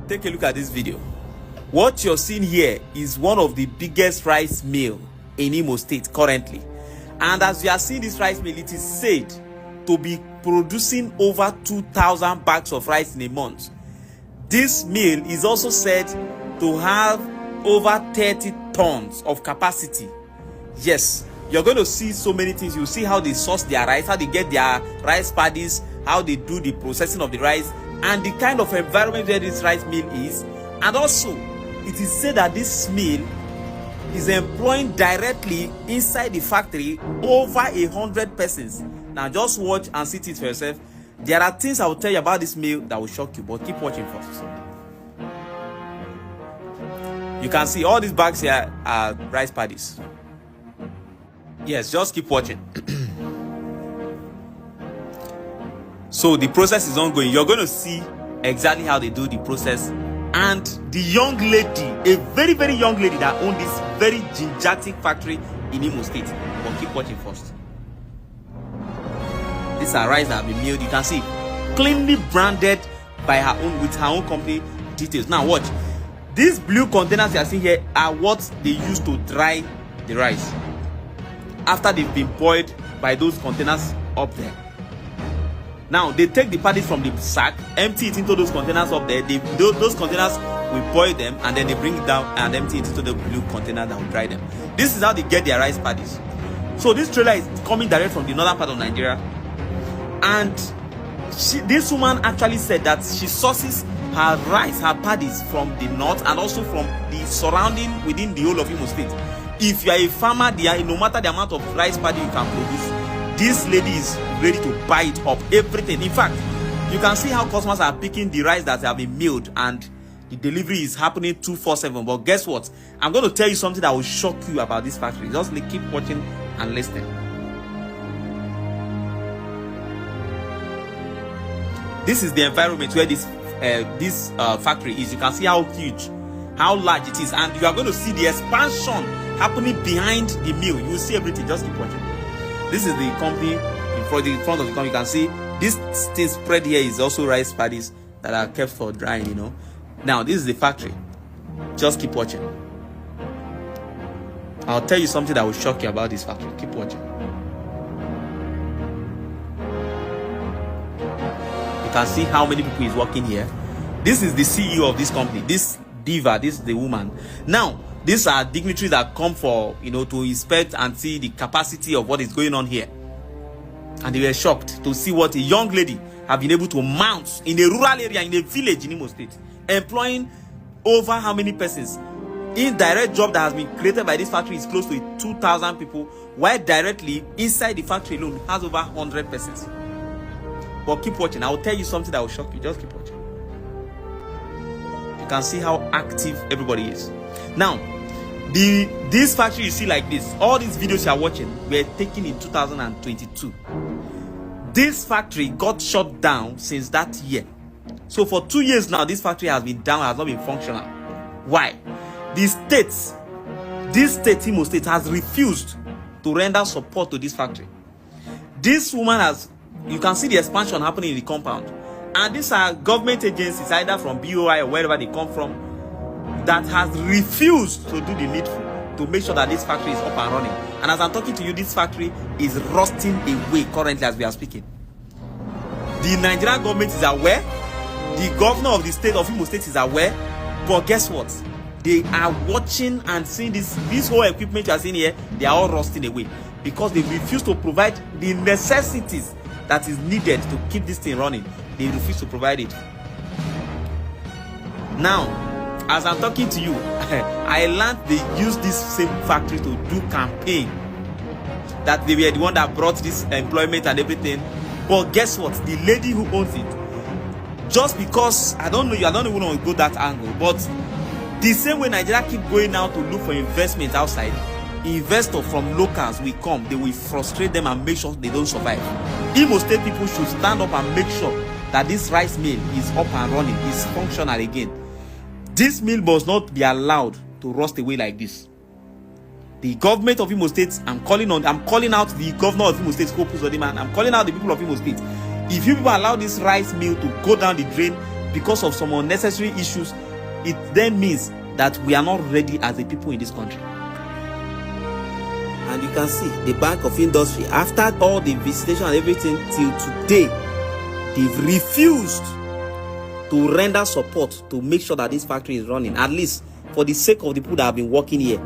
take a look at this video. What you're seeing here is one of the biggest rice mill in Imo State currently. And as you are seeing this rice mill, it is said to be producing over 2,000 bags of rice in a month. This mill is also said to have over 30 tons of capacity. Yes, you're going to see so many things. You'll see how they source their rice, how they get their rice paddies, how they do the processing of the rice, and the kind of environment where this rice mill is. And also, it is said that this mill is employing directly inside the factory over 100 persons. Now just watch and see it for yourself. There are things I will tell you about this mill that will shock you, but keep watching first. You can see all these bags here are rice paddies. Yes, just keep watching. So the process is ongoing. You're going to see exactly how they do the process. And the young lady, a very, very young lady that owns this very gingertic factory in Imo State. But keep watching first. These are rice that have been milled. You can see cleanly branded by her own, with her own company details. Now watch. These blue containers you are seeing here are what they use to dry the rice after they've been boiled by those containers up there. Now they take the paddies from the sack, empty it into those containers up there. Those containers will boil them, and then they bring it down and empty it into the blue container that will dry them. This is how they get their rice paddies. So this trailer is coming direct from the northern part of Nigeria, and this woman actually said that she sources her rice, her paddies from the north and also from the surrounding within the whole of Imo State. If you are a farmer there, no matter the amount of rice paddy you can produce, this lady is ready to buy it up, everything. In fact, you can see how customers are picking the rice that have been milled, and the delivery is happening 24/7. But guess what? I'm going to tell you something that will shock you about this factory. Just keep watching and listening. This is the environment where this factory is. You can see how huge, how large it is, and you are going to see the expansion happening behind the mill. You will see everything. Just keep watching. This is the company in front of the company. You can see this thing spread here is also rice paddies that are kept for drying, you know. Now this is the factory. Just keep watching. I'll tell you something that will shock you about this factory. Keep watching. You can see how many people is working here. This is the CEO of this company. This diva, this is the woman. Now these are dignitaries that come for, you know, to inspect and see the capacity of what is going on here. And they were shocked to see what a young lady have been able to mount in a rural area, in a village in Imo State, employing over how many persons. Indirect job that has been created by this factory is close to 2,000 people, while directly inside the factory alone has over 100 persons. But keep watching. I will tell you something that will shock you. Just keep watching. You can see how active everybody is. Now, this factory you see like this, all these videos you are watching were taken in 2022. This factory got shut down since that year. So for 2 years now, this factory has been down, has not been functional. Why? This state, Imo State, has refused to render support to this factory. This woman has, you can see the expansion happening in the compound. And these are government agencies, either from BOI or wherever they come from, that has refused to do the needful to make sure that this factory is up and running. And as I'm talking to you, this factory is rusting away currently as we are speaking. The Nigerian government is aware. The governor of the state of Imo State is aware. But guess what? They are watching and seeing this whole equipment you are seeing here. They are all rusting away because they refuse to provide the necessities that is needed to keep this thing running. They refuse to provide it. Now, as I'm talking to you, I learned they use this same factory to do campaign. That they were the one that brought this employment and everything. But guess what? The lady who owns it, just because, I don't even want to go that angle, but the same way Nigeria keep going out to look for investment outside, investors from locals will come, they will frustrate them and make sure they don't survive. Imo State people should stand up and make sure that this rice mill is up and running, is functional again. This mill must not be allowed to rust away like this. The government of Imo State, I'm calling out the governor of Imo State, Hope Uzodimma, I'm calling out the people of Imo State. If you people allow this rice mill to go down the drain because of some unnecessary issues, it then means that we are not ready as a people in this country. And you can see the Bank of Industry, after all the visitation and everything till today, they've refused to render support to make sure that this factory is running, at least for the sake of the people that have been working here.